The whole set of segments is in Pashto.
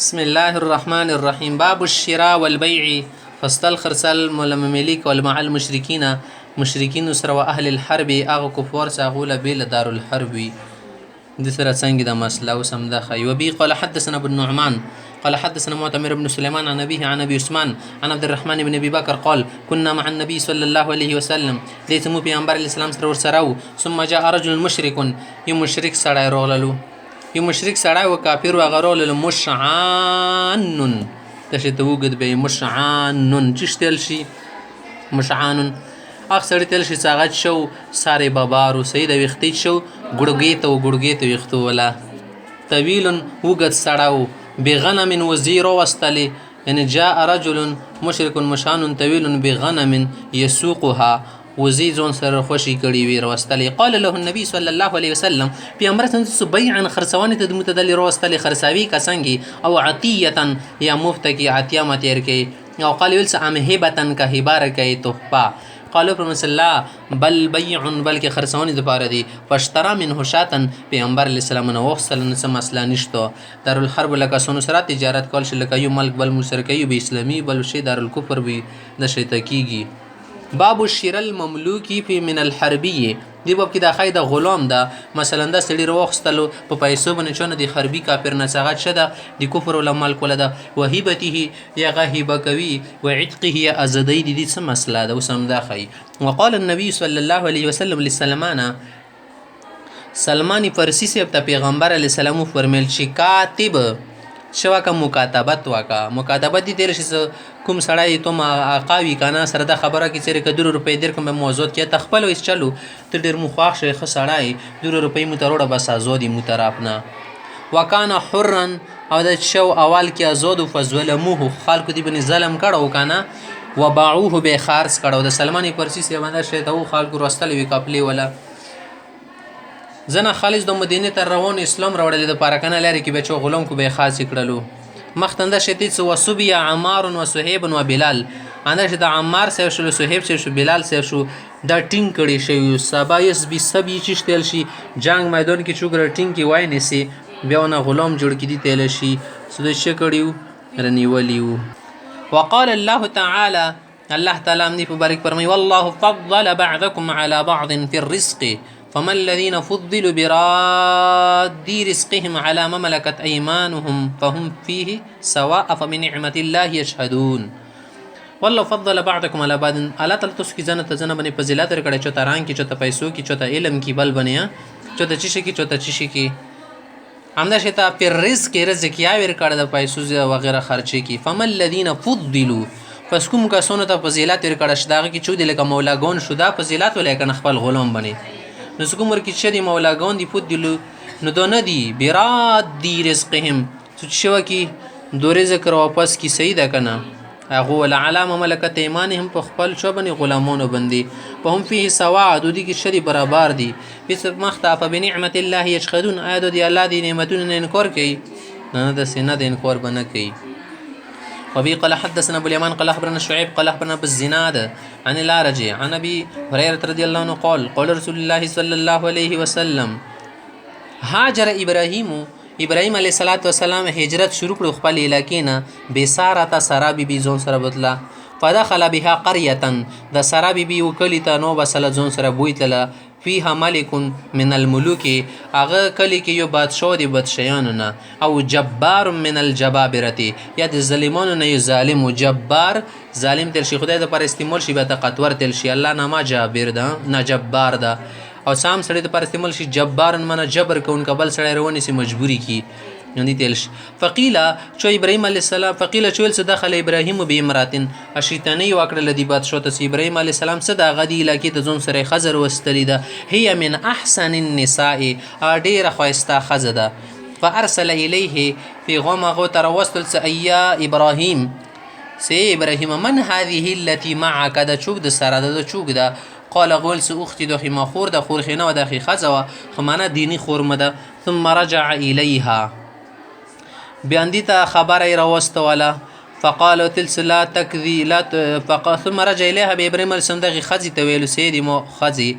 بسم الله الرحمن الرحیم. باب الشراء والبيع. فستل خرڅل ملمملیک مع المشرکین مشرکین سره و اهل الحرب هغه کفار څخه بیل دار الحرب وي د سره څنګه د مسله او سم د خي. وبي قال حدثنا ابن نعمان قال حدثنا معتمر بن سليمان عن أبيه عن أبي عثمان عن عبد الرحمن بن أبي بكر قال كنا مع النبي صلى الله عليه وسلم ليتمو پیغمبر الاسلام سره ورسره. ثم جاء رجل مشرك یو مشرک سړی راغللو یو مشرک سړی و کافر و غرول مشعان تشه ته وګد به مشعان چشتل شي مشعان اکثر تل شي څاغت شو ساره بابارو سید وختي شو ګړګې ته وختو ولا طويل وګد سړاو بغنم وزير واستلي يعني جاء رجل مشرك مشان طويل بغنم يسوقها وزيزون سر خوشي کړي وي واستلي. قال له النبي صلى الله عليه وسلم پیغمبر تاسو بيعا خرڅوانه ته متدل واستلي خرڅاوي کسانګي او عطيه یا مفت کی عطيه متیر کی او قال ولس ام هبتن کا هبار کی تحفه. قالوا فرمس الله بل بيع بلکې خرڅونې د پاره دي. فاشترى منه شاتن پیغمبر علیه السلام نو وصل نس مسله نشته. دارالحرب لکه سونو سره تجارت کول شي لکه یو ملک بل مشرکي به اسلامي بل شي دارالکفر به د شیطکیږي. باب الشراء المملوکی فی من الحربیه دی باب کې د خای د غلام ده مثلا د سړي روخستلو په پیسو باندې چونه د حربي کافر نه څنګه شده د کفر ول مال کوله ده وهبته یا غهبه کوي وعتقه یا ازدی دي څه مسله ده وسم ده خای. وقال النبي صلى الله عليه وسلم لسلمان سلمان فارسی سے پیغمبر علیه السلام فرمیل چې کاتب شوا کا مکاتبت وکا مکاتبت دي تیر شي کوم سړی ته ما قاوي کنه سره د خبره کې چیرې ک 2 روپۍ در کوم موضوع کې تخپل وس چلو ته ډیر مخاخ شي خسړای 2 روپۍ متروړه بس آزادي مترافنا وکانه حرا او د شو اول کې آزاد فزلموه خلکو دی بن ظلم کړه وکنه وباعوه به خارس کړه د سلمانی پرسی سی باندې شه ته خلکو رستل وی کپلی ولا زنه خالص د مدینه ته روان اسلام راوړل د پارکنه لري کې بچو غلام کو به خاص کړلو مختنده شتیت سو وسبیا عمار و صہیب و بلال انده چې د عمار سره شو صہیب سره شو بلال سره شو د ټینګ کړي شي سبایس بي سبي چشتل شي جنگ میدان کې چوغره ټینګ کې وای نسی بیاونه غلام جوړ کړي تل شي سود شکړیو رنیولیو. وقال الله تعالى الله تعالی امنی مبارک فرمای والله فضل بعضكم على بعض في الرزق فما الذين فضلوا براد رزقهم على ما ملكت أيمانهم فهم فيه سواء فبنعمة الله يشهدون. والله فضل بعضكم على بعض الله تعالی تاسو کی جنت جن باندې فضیلت ورکړي چوتا ران کی چوتا پیسو کی چوتا علم کی بل بنیا چوتا چیشي کی چوتا چیشي کی همدا شتا پر رزق یا ور کړه د پیسو وغیرہ خرچي کی. فما الذين فضلوا پس کوم کسانو ته فضیلت ورکړه شداغه کی چودي لکه مولاګون شدا فضیلت ولیکن خپل غلام بني نو کومر کې چې دی مولاګان دی پود دلو نو دو نه دی براد دی رزقهم څه شو کې دو رزق را واپس کی صحیح ده کنه هغه ول علامه ملکت ایمانهم په خپل شو باندې غلامونو باندې په هم فيه سواء د دې کې شری برابر دي پس مختف بنعمت الله یشهدون اید دی الله دی نعمتونو انکار کوي نه د سینه د انکار بنه کوي. وبي قال حدثنا ابو اليمان قال اخبرنا شعيب قال اخبرنا بالزناد عن الأعرج عن ابي هريره رضي الله عنه قال قال رسول الله صلى الله عليه وسلم هاجر ابراهيم عليه الصلاه والسلام هجرت شروع کړ خپل علاقې نه بساره سرابي بي زون سره بدلا فدخل بها قريه د سرابي بي وکلی ته نو بسله زون سره بویتله فيها ملك من الملوك اغه کلی کې یو بادشاہ دی بادشاہانو نه او جبار من الجبابره یا د ظالمانو نه یو ظالم او جبار ظالم تل شي خدای د پر استعمال شي به تقطور تل شي الله نامه جابر ده نه جبار ده او سام سړی د پر استعمال شي جبار من جبر کون قبل سړی رواني سي مجبوري کی یعنی تلش. فقیل چو ابراهیم علیه السلام فقیل چول څه دخل ابراهیم بامراتن اشیتنی وکړه د بادشاہ ته ابراهیم علیه السلام څه د غدی علاقې ته ځون سره خزر وستلی ده هي من احسن النساء ډیره خواسته خزه ده. فارسل الیه فی غمغه تر وصل ایا ابراهیم سی ابراهیم من هذه التي معك د چوک د سره د چوک ده قال غول سو اختي دوخي ما خور د خور خینه و د اخي خزه خمانه دینی خور مده ثم رجع الیها بیاندی ته خبره راوسته ولا فقالوا تلس لا تكذي لا ثم رجع اليها بابراهيم السندغي خزي تويل سيدي مو خزي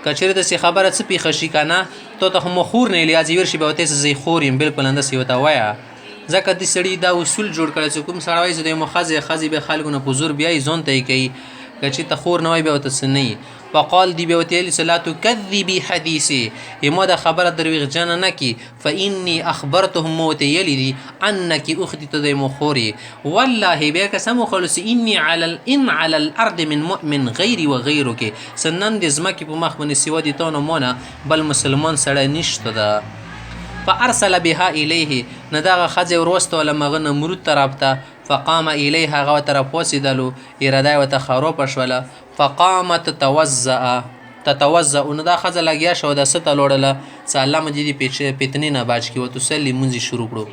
کچره د سی خبره څه پیښه شي کنه ته ته مخور نه لیازي ورشي به ته زی خوریم بالکل اندس یو تا وایا ځکه دې سړي دا اصول جوړ کړی چې کوم سړی وایي چې د یو ښځې به خلکو نه په زور بیایي ځان ته یې کوي که چې ته خور نه وایي بیا ورته څه نه وي فقال دی بیا ورته ویلي چې لا تکذبي حدیثي ما دا خبره دروغجنه نه کړي فاني اخبرتهم ما ورته ویلي دي انک اختي ته د مو خور یې والله بیا قسم وخورلو چې ان علی الارض من مؤمن غیري وغیرک چې نن د ځمکې په مخ باندې سوا د تا نه ما نه بل مسلمان سړی نشته ده فارسل بها الیه نه دغه ښځې وروستوله مغه نمرود طرف ته فقام الیه هغه ورته راپاڅېدلو اراده یې ورته خروپه شوله فقامت تتوضأ نو دا ښځه لګیا شوه د څه ته لوړله چې الله مجید فتنې نه بچ کړي وتصلي لمونځ یې شروع کړو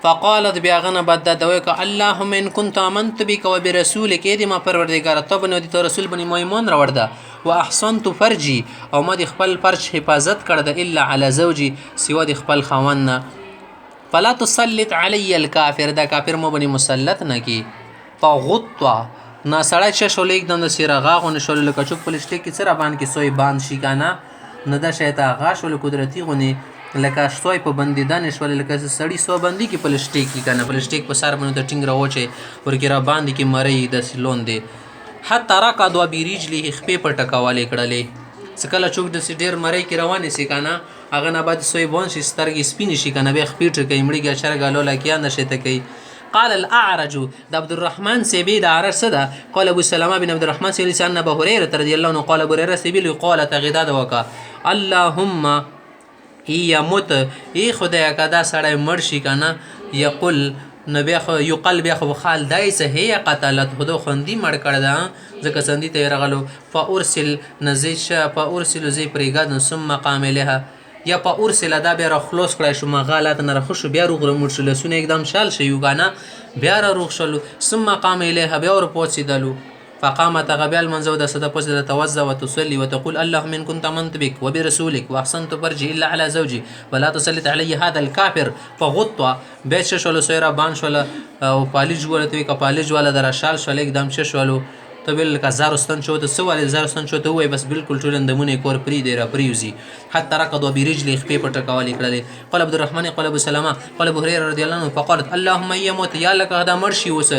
فقالت بیا هغه نه بعد دا دوی که اللهم ان كنت آمنت بک وبرسولک ای دې ما پروردګاره ته باندې د رسول باندې ما ایمان راوړ ده واحسنت فرجي او ما د خپل فرج حفاظت کړ ده الا علی زوجي سوا د خپل خاوند نه فلا تسلط علی الکافر دا کافر ما باندې مسلط نه کی فغطا نا سړی چې شولې एकदम د سیره غاغونه شول لکه چوک پلسټیک کې سره باندې کې سوی باند شي کنه نه دا شیطه غا شول قدرتي غونی لکه سوی په بندیدان شول لکه سړی سو باندې کې پلسټیک کې کنه پلسټیک په سر باندې ټینګ راوچي ورګه را باندې کې مری د سلون دی حتی رکض وبرجله خپې په ټکواله کړلې سکله چوک د ډیر مری کې روانې سي کنه هغه نه بعد سوی بون شي سترګې سپینې شي کنه به خپې ټکې مړیږي شرګالو لکه نه شي ته کوي قال الاعرج د عبد الرحمن سيبي د عرش صدا قال ابو سلمة بن عبد الرحمن سيبي لسان ابو هريره رضي الله عنه قال ابو هريره سيبي قال تغداد وكا اللهم يموت ای خدای کدا سړی مړ شي کنه یقول نبی خو یقل بیا خو خال دای سه هي قتلت خدو خوندي مړ کړه دا ځکه سندي ته رغلو فارسل نزيش فارسل زي پریګاد ثم قام لها یا په ارسل دا بیا را خلاص کړای شو مغالات نه راخو شو بیا روغ رمړ شو لسونه एकदम شال شي یوګانا بیا را روغ شلو ثم قام الیها بیا ور پوڅیدلو فقامت غبیال منزو د صد پوڅید توزع وتصلي وتقول اللهم ان كنت امنت بك وبرسولك واحسنت فرجي الا على زوجي ولا تسلط علي هذا الكافر فغطوا بیت شلو سیرا بان شلو او پالج ولته ک پالج ولا در شال شل एकदम شلو ته بل کا زارستان شو ته سوال زارستان شو ته وای بس بالکل ټولندمونه کور پری دی را پریوزی حتی رکض وبرجل خپې پټ کوالی کړل قال عبد الرحمن قال ابو سلمة قال ابو هريره رضي الله عنه فقالت اللهم يموت يا لك هذا مرشي وس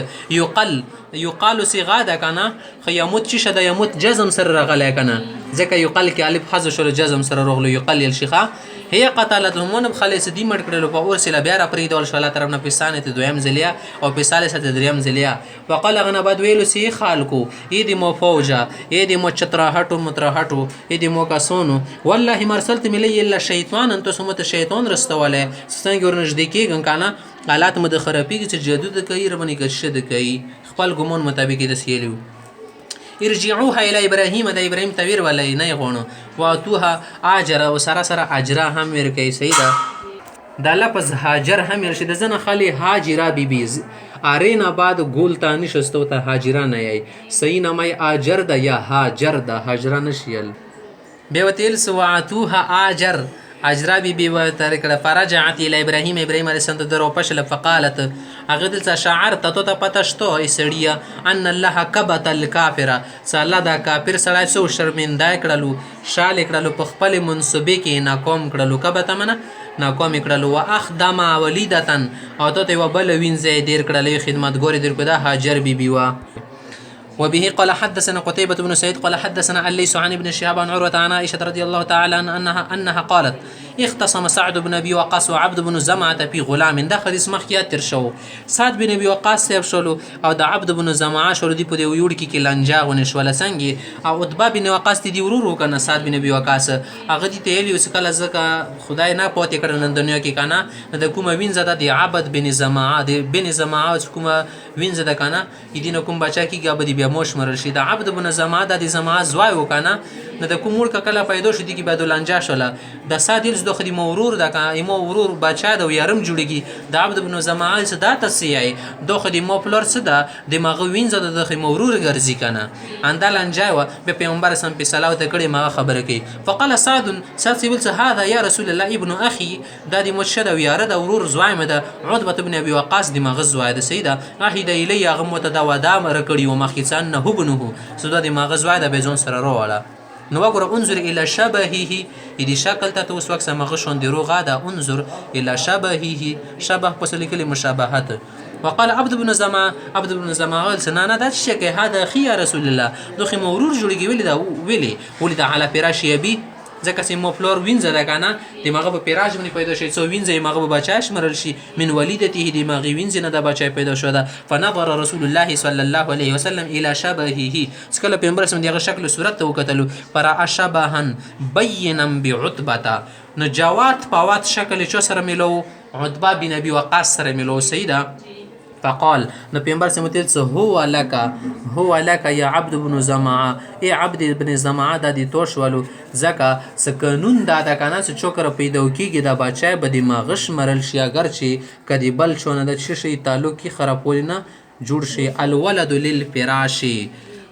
يقال صيغه کنا خيموت چې شد يموت جزم سر رغله کنا ځکه يقال کې الف حذف شو جزم سر رغلو يقال الشيخه هي قتلتهم بخلص دي مړ کړل په اورسله بیا را پری دول شاله طرف نه پسانه ته دویم زلیا او پساله ته دریم زلیا وقال غنا بعد ویلو سي خالکو ايدي مو فوجا ايدي مو چتراهټو متراهټو ايدي مو کاسونو والله مرسلت ملي الا شيطان انت سمت شيطان رستواله څنګه ورنږدې کېږم کنه حالات مد خرابېږي چې جادو د کوي ربني کشد کوي خپل ګمون مطابق د سیلو ارجعوها الى ابراهيم د ابراهيم تویر ولای نه غونو واتوها اجر او سره سره اجرا هم ورکي سیدا د لفظ هاجر هم ورشي د زنه خالي هاجرا بیبیز ارینا بعد ګول تانی شستو ته هاجرا نه ای صحیح نامه اجر د یا هاجر د هاجرا نشیل بیوتیل سواتوها اجر اجرا بی و تر کړه فرجعت الى ابراهيم ابراهيم عليه السلام درو پشل فقالت اغدل شعر ته پتشتو ای سړیا ان الله کبت الکافر صلی دا کافر سړی سو شرمنده کړلو شال کړلو په خپل منسوبه کې ناکام کړلو کبت منه ناکام کړلو واخدم ولیدتن او ته وبل وینځ ډیر کړلې خدمتګور ډیر کړه هاجر بی وا وبه قال حدثنا قتيبة بن سعيد قال حدثنا الليث عن ابن شهاب عن عروة عن عائشة رضي الله تعالى أنها قالت اختصم سعد بن ابي وقاص وعبد بن زمعة في غلام ده حدیث مخکې تر شو سعد بن ابي وقاص صاحب شولو او د عبد بن زمعة شولو دی په دی ویوړ کې لنجا غون شول څنګه او عتبه بن وقاص دی ورورو کنه سعد بن ابي وقاص هغه دی ته یو سکل زکه خدای نه پوتې کړه نن دنیا کې کنه د کومه وینځه د عبد بن زمعة دی بن زمعة کومه وینځه د کنه یدینه کوم بچا کې غبدي بیا موش مرل شي د عبد بن زمعة د زمعة زوای وکنه نه د کومور کله پیدا شو دی کې بعد لنجا شوله د سادل د خدي مورور د ایمو ورور بچا د یارم جوړیږي د عبد بن زمعة صدا تسیای د خدي مو پلور صدا د مغه وینځه د خدي مورور ګرځي کنه اندال انجاو به پیغمبر سم په صلوات کړي ما خبره کوي فقال سعد سيبل هذا يا رسول الله ابن اخي د دې مشد او یاره د ورور زوای مده عتبه بن ابي وقاص د مغه زوای د سیده احد الی غمته د ودا مر کړي او مخیسان نه هبنه سودا د مغه زوای د بيزون سره وروړه نو وګوره انظر الى شبهه دې شکل ته اوس وخت مغه شوندې روغه ده انظر الى شبهه شبه پس لیکلي مشابهت وقال عبد بن زمعه سنانا دا چې کې هذا خي يا رسول الله دوخي مورور جوړیږي ویلي دا على فراش يبي ځکه چې مو فلور وینځه ده کنه دماغه په پیراج باندې پیدا شي سو وینځه ماغه بچاش مرل شي من وليدته دماغي وینځه نه د بچای پیدا شو ده فنظر رسول الله صلى الله عليه وسلم الى شبهه سکله پیغمبر سم دغه شکل صورت ته وکتلو پر اشبها بينا بعتبه نو جوات پاوات شکل چو سره ملو عتبه بن ابي وقاص سره ملو سیدا فقال نو پیغمبر سمتل څه هو لك يا عبد بن زمعه ای عبد بن زمعه د دې توشولو زکه سکنون دا کنه چې چوکر پیدا کیږي د بچای به دماغش مرل شي اگر چې کدی بل شونه د شي تعلق کی خرابول نه جوړ شي الولد للفراش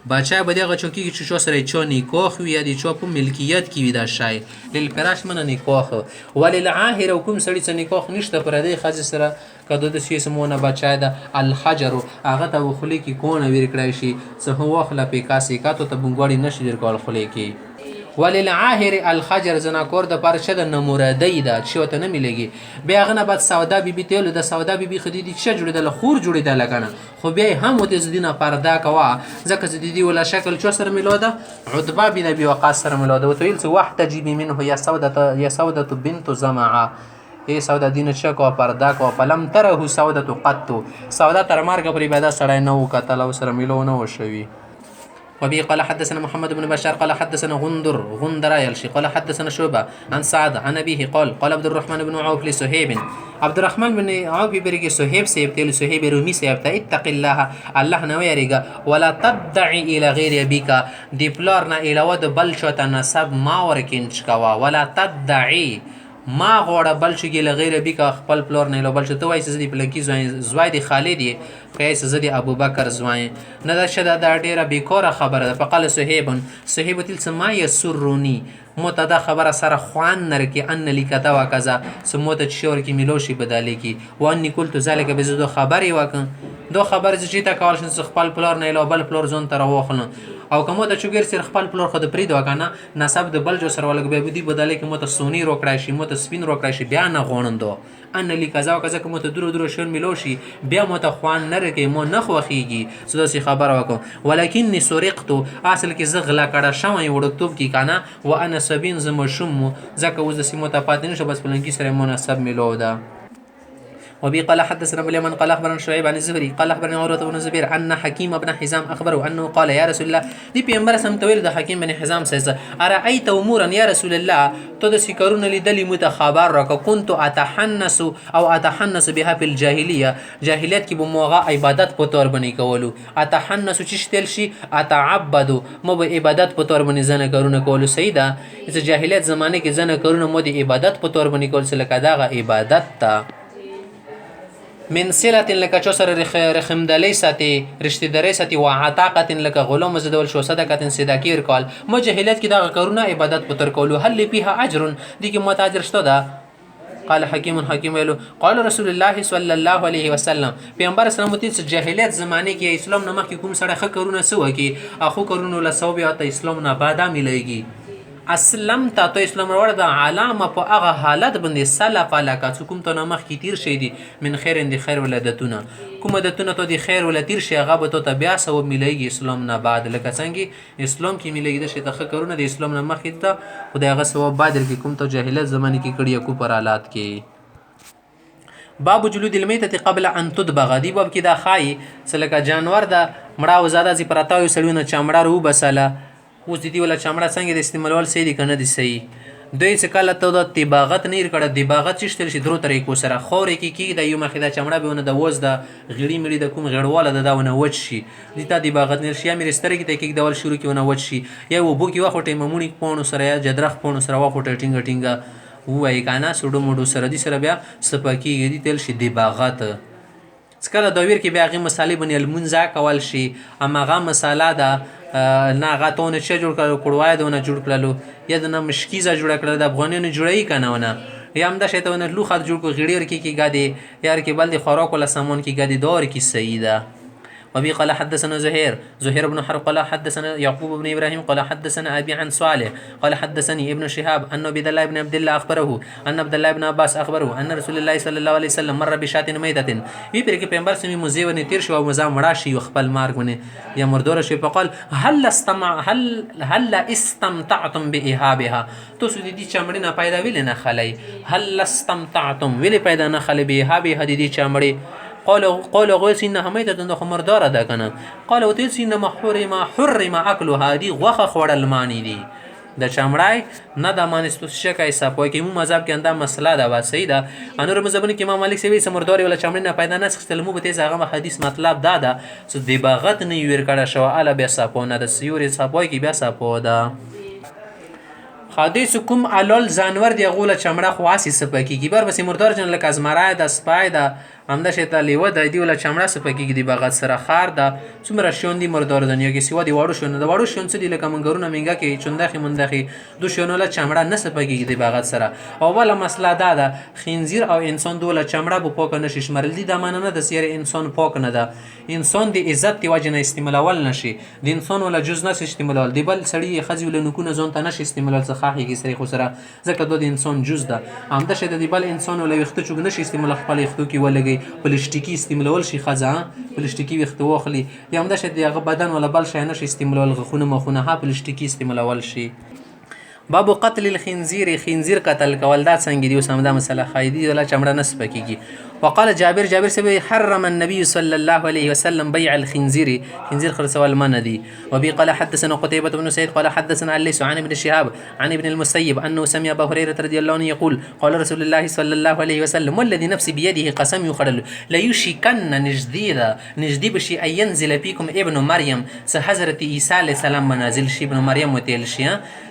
بچای به دغه چوکي چې شو سره چونی کوخ وي د چوپ ملکیت کی ودا شای للفراش من نه کوخ وللعاهر حکم سړی څنګه کوخ نشته پر دې خاص سره کدو د شي سمونه بچای د الحجر هغه ته خلی کی کونه ور کړی شي څه هو خلا په کاسي کاتو ته بنګوړی نشي در کول خلی کی وللعاهر الحجر زناکور د پرشه د نمورادی دا چې وته نه ملګي بیا غنه بعد سودا بیبي تل د سودا بیبي خديدي چې جوړیدل خور جوړیدل کنه خو بیا هم وته زدينه پردا کوا ځکه زديدي ولا شکل چو سره ملوده عتبه بن ابي وقاص سره ملوده وتویل څه وخت تجيب منه يا سوده بنت زمعه ای سودا دین چکو پردا کو فلم تره سوده قط سودا تر مارګ پر عبادت سره نو کتل او سره ملو نو شوی وبه قال حدثنا محمد بن بشار قال حدثنا غندر يلشي قال حدثنا شعبة عن سعد عن أبيه قال عبد الرحمن بن عوف لسهيب عبد الرحمن بن عوف بريق سهيب سيبتل سهيب رومي سيبتا اتق الله نويريغا ولا تدعي إلى غير أبيك دي بلارنا إلى ود بلشوة نسب ما وركنش كوا ولا تدعي ما غوړه بل شي له غیر ابي کا خپل پلور نه لو بل شي ته وایي زدي پلکی زوای دي خالد قیس زدي ابو بکر زوای نه دا شدا دا ډیره بیکوره خبره ده فقال صهيب تل سما يسرني متدا خبره سره خوان نر کی ان لیکتا وکذا سموت شور کی ملوشي بدالی کی واني قلت ذلك بزدو خبري وکم دو خبر چې تا کول شي خپل پلور نه لو بل پلور زون تر وخلن او کومه د چوګر سر خپل پلور خود پرید وکنه نسب د بل جو سر ولګ به بده بداله کې مت سونی روکړای شي مت سپین روکړای شي بیا نه غونندو ان لیکزا وکزا کومه ته درو شون ملوشي بیا مت خوان نه رکه مو نه خوخیږي سداسي خبر وکم ولکنی سرقت اصل کې زغلا کړه شوی وړکتوب کې کنه وانا سبین زم شوم زکه وز سیمه ته پاتنه شو بس پلنکی سره مناسب ملو ده وبي قال حدثنا بليمان قال اخبرنا شعيب عن الزهري قال اخبرني عروه بن الزبير ان حكيم بن حزام اخبره انه قال يا رسول الله دي پیغمبر سم تویل د حکیم بن حزام سره ارايت امورا يا رسول الله تو د سکرون لدلی متخبر را كنت اتحنس بها في الجاهليه جاهلیت کې بموغه عبادت په تور بنی کولو اتحنس چشتل شي اتعبد مو به عبادت په تور بنی زنه کارونه کولو سیدا چې جاهلیت زمانه کې زنه کارونه مو د عبادت په تور بنی کول سره کداغه عبادت تا من صلة لك چوسر رخمدلی ساتي رشتداري ساتي وعتاقة لك غلام زدول شو صدقة صداقي ورکول ما جاهلیت کې دا کارونه عبادت پتر کولو هل فيها اجر دي کې متاجر شته دا قال حكيم ویلو قال رسول الله صلى الله عليه وسلم پیغمبر اسلام ته جاهلیت زمانه کې اسلام نه مخکې کوم سره خ کارونه سو کې اخو کارونه له ثواب ته اسلام نه بعد مليږي اسلم تا تو اسلام ور د علامه په هغه حالت باندې سلف علاقه کوم ته نمخ کی تیر شي دي من خیر اند خیر ولادتونه کوم دتونه ته دي خیر ولا تیر شي هغه به ته بیا سو مليږي اسلام نه بعد لکه څنګه اسلام کې مليږي د شي ته کارونه د اسلام نه مخ ته خدای هغه ثواب بعد کې کوم ته جاهلیت زمانه کې کړي کو پر حالات کې باب جلود المیته قبل ان تدبغ دی باب کې دا خای سلکه جانور دا مړه وزاده زی پرتاوي سړیونه چمړه رو بساله اوس دې ولا چمړه څنګه د استعمالول سي دي کنه دي صحیح دوی څه کله ته د طباغت نه کړه طباغت چې شتل شي درو طریقو سره خوري کې د یو مخې د چمړه بهونه د وز د غړي مړي د کوم غړواله د داونه وچ شي دي ته طباغت نه شي امیر سترګې ته کې دول شروع کیونه وچ شي یا وبو کې واخټه ممونی پونو سره یا جدرخ پونو سره واخټه ټینګه وای کنه سړو موډو سره دي سره بیا سپکی دي تل شي طباغت څکله د ویر کې بیا غي مصالې بنې المنځه کول شي اماغه مصاله ده نه غاتونه چې جوړ کړو کړوای دونه جوړ کړلو یا د مشکیزه جوړ کړل د افغانانو جوړی کنه ونه یا هم د شیطان لو خد جوړ کو غړیر کې غادي یار کې بل دي خوراک ولا سامان کې غادي دور کې سیده وبه قال حدثنا زهير بن حرب قال حدثنا يعقوب بن ابراهيم قال حدثنا ابي عن صالح قال حدثني ابن شهاب ان عبد الله بن عبد الله اخبره ان عبد الله بن عباس اخبره ان رسول الله صلى الله عليه وسلم مر بشات ميتة وی پر کې پیغمبر سمي موزه ونی تیر شو او مزه مړه شي خپل مارګ ونی یا مردور شي فقال هل استمتعتم باهابها تو سودی دي چمړي نه پیدا ویل نه خلای هل استمتعتم ویل پیدا نه خلای باهابها دي چمړي قال غوث انها ميتة خمردار ده کنه قال وتيس انما حرم اكلها دي غوخه خوړل معنی دي د چمړای نه د مانستو شکای صاحب کې مو مذهب کې انده مسله ده وا صحیح ده انور مذهب کې امام مالک سوي سمردار ولا چمړي نه پیدا نه سختل مو به تیز هغه حدیث مطلب ده چې دی باغت نه ویر کړه شو اله بیا صاحب نه د سیوري صاحب کې بیا صاحب ده حدیث کوم علل جانور دی غوله چمړه خواصي سپکیږي بر بس مردار جن لک از مرای د سپای ده همدا شته لیوه د دی ولا چمړه سپکیږي دی باغت سره خار ده څومره شون دی مردار دنیا کې سیوا دی واړو شون د واړو شون څه دی لکه منګرونه منګه کې چوندخي مندخي دو شونوله چمړه نه سپکیږي دی باغت سره اوله مسله ده خنزیر او انسان دوله چمړه بو پوک نشي شمرل دي د معنی نه د سیر انسان پوک نه ده انسان دی عزت دی وجه نه استعمالول نشي د انسان ولا جز نه استعمالول دی بل سړی خزي ول نه کو نه ځون ته نشي استعمالول څه خاخي کې سری خو سره ځکه د انسان جز ده همدا شه د بل انسان ول وخت چوګ نشي استعمال خپل وختو کې ولګي پلاستیکي استعمالول شي خزه پلاستیکي وخت واخلي یا همدا شه دغه بدن ولا بل شي نشي استعمالول غخونه مخونه ها پلاستیکي استعمالول شي باب قتل الخنزير خنزير قتل کول دا څنګه دی وسمدا مسله خایدی ولا چمړه نسب کیږي وقال جابر سبي حرم النبي صلى الله عليه وسلم بيع الخنزير خنزير خرسوال مندي وبي قال حدثنا قتيبة بن سعيد قال حدثنا الليث عن ابن شهاب عن ابن المسيب انه سمع ابا هريرة رضي الله عنه يقول قال رسول الله صلى الله عليه وسلم والذي نفسي بيده قسم يخرل لا يشكن نجدي بشي ان ينزل فيكم ابن مريم حضرت عيسى عليه السلام منازل شي ابن مريم وتل شي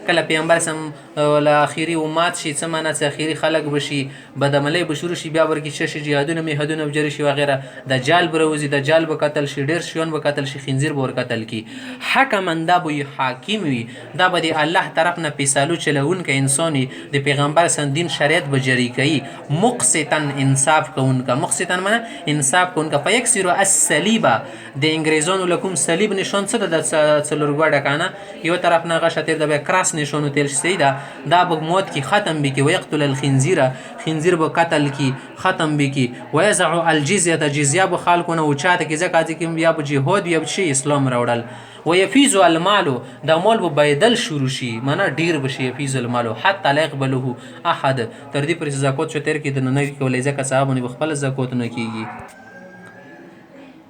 کله پیغمبر سم ولا اخیری امت شي سمانه اخیری خلق بشي بدعملی بشورو شي بیا ورکی شش جهادونه میهدونه بجری شي وغیرہ دجال بروزي دجال به قتل شي ډیر شيون به قتل شي خنزیر به ور قتل کی حکم دا به حاکم وي دا به الله طرف نه پیسالو چلون کې انساني د پیغمبر سم دین شریعت به جری کوي مقسطن انصاف کوونکا مقسطن معنی انصاف کوونکا فیکسر الصلیبا د انګریزانو لکم صلیب نشون څه د څلورګوډه کنه یو طرف نه غشتیر د کراس نشونو تل شي دا به موت کی ختم بکی ويقتل الخنزير خنزیر به قتل کی ختم بکی ويزع الجزيه جزيه به خلقونه او چاته کی زکات کی بیا به جهاد یا شي اسلام راوړل ويفيز المال دا مال به بيدل شروع شي معنا ډیر بشي يفيز المال حتى لا يقبله احد تر دې پر زکات شو تر کې د نه کولای ځکه صاحبونه بخپل زکات نه کیږي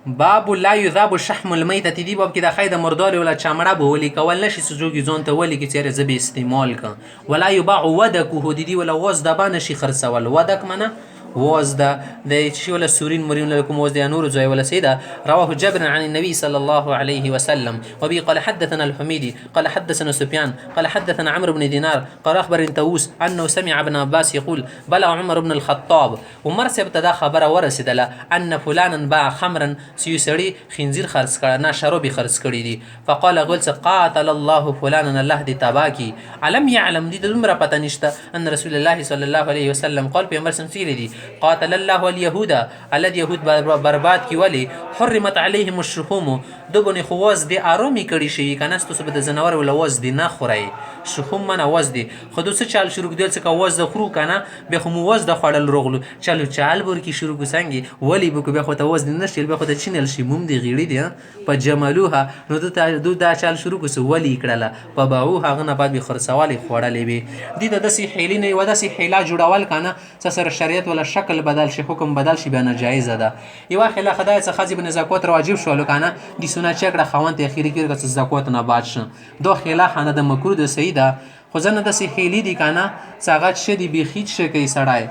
باب لا يذاب شحم الميتة دی باب کې د خیده مردار ولا چمړه به ولي کول نشي سجوږي ځون ته ولي کې چیرې زبې استعمال کا ولا يباع ودكه دی ولا وز د بان شي خرڅول ودک منه وز د شي ولا سورين مرين لكم وز د نور زي ولا سيده رواه جابر عن النبي صلى الله عليه وسلم وبه قال حدثنا الحميدي قال حدثنا سفيان قال حدثنا عمرو بن دينار قال اخبر طاووس انه سمع ابن عباس يقول بلغ عمر بن الخطاب عمر سے ابتدا خبر ورسیدله ان فلانا باع خمرا سيسري خنزير خرڅ کړه نه شراب خرڅ کړي دي فقال غل قاتل الله فلانا الله دي تباكي علم يعلم دي دمر پته نشته ان رسول الله صلى الله عليه وسلم قال پیغمبر سمسیلی دي قاتل الله اليهود الذي يهود برباد کی ولی حرمت عليهم الشحوم دوبني خواز دي ارومي کړي شي کنه ستاسو به د زناور ولا واز دي نه خوري شحوم من واز دي خودو څه چال شروع کړي څه واز د خرو کنه به خو واز د خړل روغلو چالو چال بور کی شروع کوسنګي ولی به کو به خو ته واز نه شیل به خو ته چینل شي موم دي غیړي دي په جمالوها نو دو دا چال شروع کوس ولی کړه په باو هغه نه بعد به خرڅوالي خوړلې وي دي د دسي حیلې نه و دسي حیلا جوړول کنه سره شریعت ولا شکل بدل شي حکم بدل شي بیان جایز ده یو خلا خدای څخه خازي بن زکات واجب شول کنه دي سونه چکړه خوان ته اخیری کې د زکات نه بعد شه دو خلا خانه د مکرو د سیده خو ځنه د سی خېلی دي کنه څنګه شدي بيخیت شي سړای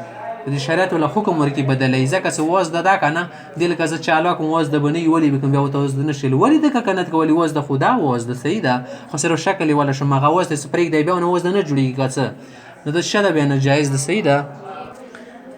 د شریعت ولا حکم ورکی بدلې ځکه څه واز ده دا کنه دل کزه چالاک واز د بنی ولی بکم بیا وته واز نه شل ولی د کنه کولی واز د خدا واز د سیده خو سره شکل ولا شمه غواز د سپریک دی بیا نو واز نه جوړیږي کڅه نو د شله بیان جایز د سیده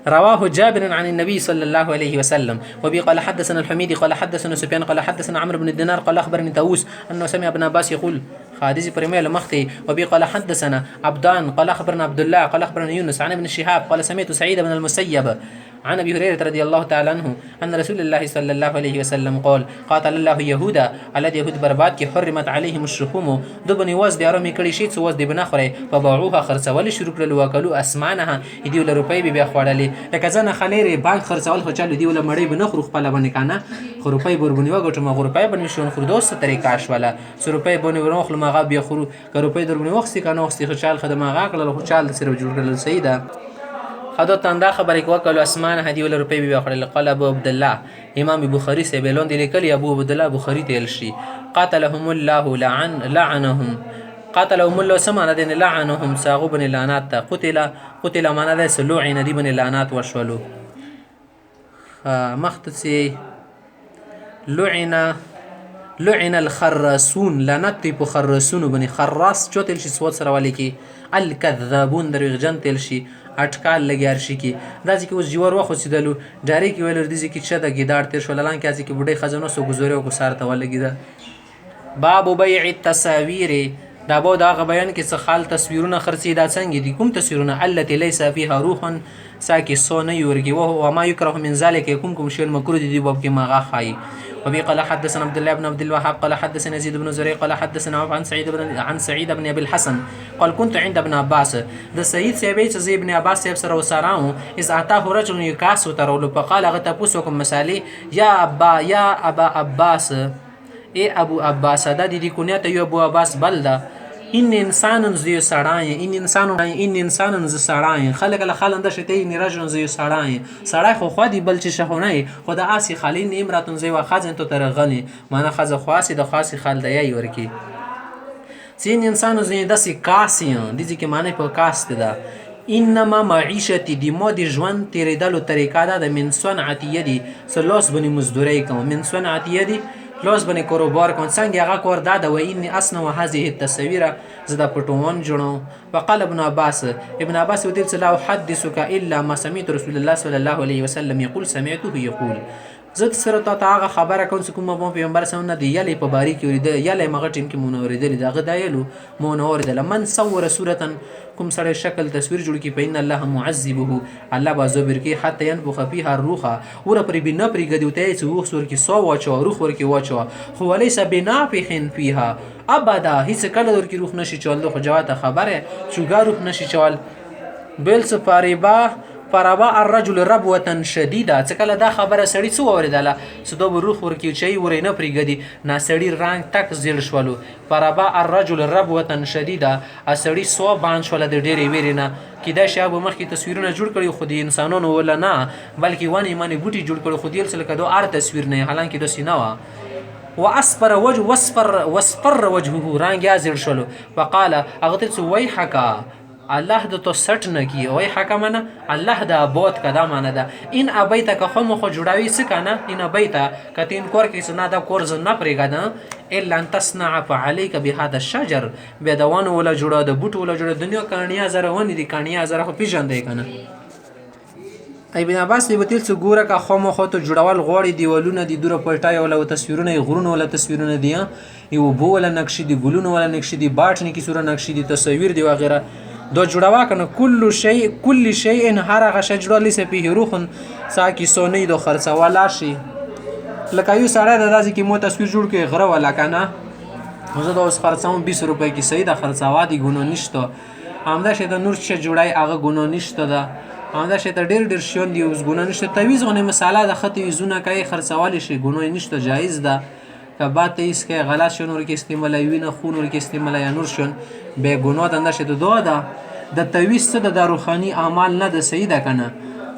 رواه جابر عن النبي صلى الله عليه وسلم وبه قال حدثنا الحميدي قال حدثنا سفيان قال حدثنا عمرو بن دينار قال اخبرني طاووس انه سمع ابن عباس يقول حديث برميل مختي وبي قال حدثنا عبدان قال أخبرنا عبد الله قال أخبرنا يونس عن ابن شهاب قال سمعت سعيد بن المسيب عن ابي هريره رضي الله تعالى عنه ان رسول الله صلى الله عليه وسلم قال قاتل الله يهودا الذي يهود برباد کی حرمت عليهم الشحوم دبني وز دي ارمي کړي شي څه وز دي بنخره فباعوها خرڅول شروع کړل وکلو اسمانها دي ول روپۍ به خوړلې لکه ځنه خليري بانک خرڅول خو چالو دي ول مړې بنخرو خپل باندې کنه خو روپۍ بربني وګټم غو روپۍ باندې شون خو دوست طریقه شوله سو روپۍ باندې ورخل ماغه بیا خو روپۍ دربني وخت کنه وخت خو چال خدمه غا کړل خو چال سره جوړ کړل سیده خدو تندا خبرې وکړو اسمان هدي ول روپۍ به خړل قال ابو عبد الله امام بخاري سه بلون دي لیکلی ابو عبد الله بخاري تل شي قاتلهم الله لعنهم قاتلهم الله سمعنا دين لعنهم ساغو بن لعنات قتل معنا ده سلوعن دي بن لعنات وشولو مختصي لعن الخراسون لعنت په خراسون بن خراس چوتل شي سوت سره ولي کی الكذابون دروغجن تل شي اټکال لګیار شي کی دا چې اوس جوړ وخت سیدلو جاری کی ویل دي چې چې د ګیدار تیر شو لان کې چې بډای خزانو سو گزارې او سار ته ولګیدا باب بیع التصاویر دا به دا بیان کې څه خال تصویرونه خرڅي دا څنګه دي کوم تصویرونه التي ليس فيها روح ساکي سونه یورګي او ما يكره من ذلك کوم شی مکروه دي باب کې ماغه خای وبي قال حدثنا عبد الله بن عبد الوهاب قال حدثنا يزيد بن زريع قال حدثنا عن سعيد بن ابي الحسن قال كنت عند ابن عباس ده سعيد سيبي چې ابن عباس صاحب سره وسراو اذ اتاه رجل يكاس ترول فقال غتپوسكم مسالي يا ابا عباس اي ابو عباس دا دي كنيته يو ابو عباس بلدا ان انسان زي سړای ان انسان ز سړای خلک له خلنده شته ان رجل زي سړای خو خو دي بل چې شهونه خو د اسی خالین امراتون زي واخذن تو ترغني معنا خزه خاصه د خاصه خال دی ورکی سین انسان زي د سي کاسیان دي چې معنی په کاست ده انما معیشت دی مو دی ژوند تیرېدلو طریقه ده د من صنعت یدی سلوس بنی مزدوری کوم من صنعت یدی لوس بني کاروبار کون څنګه هغه کور دا د ویني اسنه هذه التصوير زدا پټون جوړو وقال ابن عباس ودل لا احدثك الا ما سمعت رسول الله صلى الله عليه وسلم يقول سمعته يقول زت سره ته هغه خبره کوم چې کوم پیغمبر سره دی یلی په باری کې ورید یلی مغه ټیم کې مونوریدل دا غدایلو مونوریدل من صور صورتا کوم سره شکل تصویر جوړ کی پین الله معذبه الله بازوبر کې حتی ينفخ فيها الروح ور پر بنا پر غدیوته چې وخ سور کې سو واچو روح ور کې واچو خو وليس بنافخ فيها ابدا هیڅ کله ور کې روح نشي چول خو جواب خبره چوغا روح نشي چول بل سپاریبا فربا الرجل ربوه شديده څکله دا خبره سړی څو اوریدله سدو روح ورکی چي ورینه پریګدي نا سړی رنگ تک زیل شولو فربا الرجل ربوه شديده اسړی سو بان شول د ډېری ویرینا کی دا شابه مخکې تصویرونه جوړ کړي خو د انسانانو ولا نه بلکې ونی منی بوټي جوړ کړي خو دې سره کدو ار تصویر نه حالانکه د سینوا واسفر وجه واسفر وجهه رنگ یازل شولو وقال اغتت ويحك الله د تو سټ نه کی وای حکمنه الله د ابوت کدا معنی ده ان ابیت که خو مخ جوړاوي سکنه ان ابیت کتین کور کې سنا دا کورز نه پرېګا الا ان تصنع فعليك بهذا الشجر بدوان ولا جوړا د بوټ ولا جوړا دنیا کانیا زره ونی دي کانیا زره خو پیژندې کنه ابن عباس دی بتل څو ګوره کا خو مخ ته جوړول غوړي دیولونه دي دوره پټای ولا تصویرونه غرونه ولا تصویرونه دي یو بو ولا نقشې دي ګلونه ولا نقشې دي باټنی کی سوره نقشې دي تصویر دی وغیرہ دو جوړوا کنه کل شیء هر هغه شی جوړلی سپی روح ساکی سونی دو خرڅ والا شي لکه یو سړی د داسې کې مو تصویر جوړ کې غره ولا کنه زه د اوس خرڅوم 20 روپۍ کې صحیح د خرڅوا دي ګونو نشته همدا شی د نور شی جوړای هغه ګونو نشته ده همدا شی ته ډیر شون دی اوس ګونو نشته تویز غنه مثاله د خط ویزونه کوي خرڅوال شي ګونو نشته جایز ده کبات ایس کې غلط شون ورکه استعمال وینه خون ورکه استعمال یا نور شون به ګونو دنده شه دوه ده د تویز څه د روحاني اعمال نه د صحیح ده کنه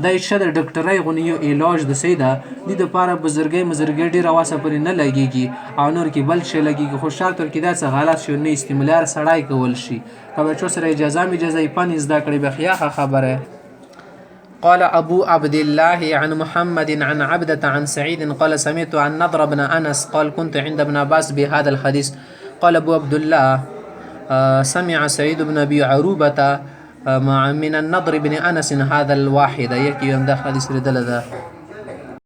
د شه د ډاکټرای غونی یو علاج د صحیح ده د لپاره بزرګي ډیر واسه پر نه لګيږي او نور کې بل شي لګيږي خو شرط ور کې دا څه غلط شون نه استعمالار سړای کول شي کله چې سره اجازه پن زده کړی بخیا خبره قال أبو عبد الله عن محمد عن عبدة عن سعيد قال سمعت عن نضر بن أنس قال كنت عند ابن عباس بهذا الحديث قال أبو عبد الله سمع سعيد بن أبي عروبة من النضر بن أنس هذا الواحد يكي يمدخل حديث ردل ذا